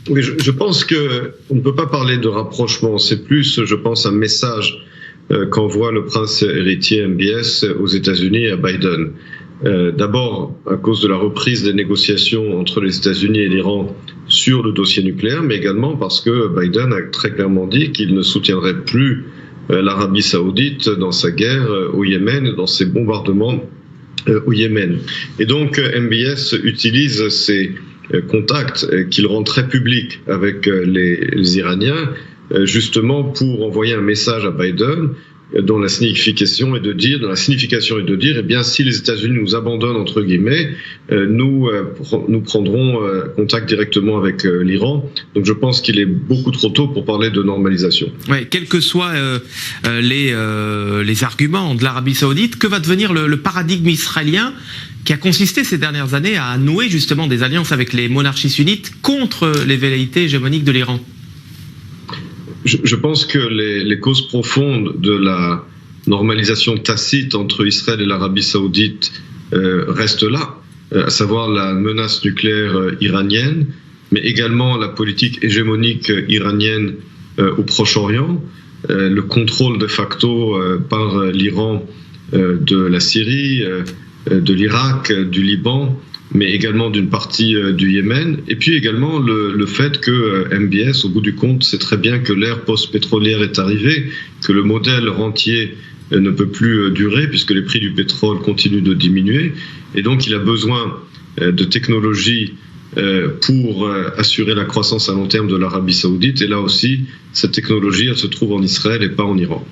Oui, je pense qu'on ne peut pas parler de rapprochement. C'est plus, je pense, un message qu'envoie le prince héritier MBS aux États-Unis et à Biden. D'abord, à cause de la reprise des négociations entre les États-Unis et l'Iran sur le dossier nucléaire, mais également parce que Biden a très clairement dit qu'il ne soutiendrait plus l'Arabie saoudite dans sa guerre au Yémen, dans ses bombardements au Yémen. Et donc, MBS utilise ces contacts qu'il rend très publics avec les Iraniens, justement pour envoyer un message à Biden dont la signification est de dire, eh bien, si les États-Unis nous abandonnent entre guillemets, nous prendrons contact directement avec l'Iran. Donc, je pense qu'il est beaucoup trop tôt pour parler de normalisation. Ouais, quels que soient les arguments de l'Arabie Saoudite, que va devenir le paradigme israélien qui a consisté ces dernières années à nouer justement des alliances avec les monarchies sunnites contre les velléités hégémoniques de l'Iran? Je pense que les causes profondes de la normalisation tacite entre Israël et l'Arabie saoudite restent là, à savoir la menace nucléaire iranienne, mais également la politique hégémonique iranienne au Proche-Orient, le contrôle de facto par l'Iran de la Syrie, de l'Irak, du Liban, mais également d'une partie du Yémen, et puis également le fait que MBS, au bout du compte, sait très bien que l'ère post-pétrolière est arrivée, que le modèle rentier ne peut plus durer puisque les prix du pétrole continuent de diminuer, et donc il a besoin de technologies pour assurer la croissance à long terme de l'Arabie saoudite, et là aussi, cette technologie, elle se trouve en Israël et pas en Iran.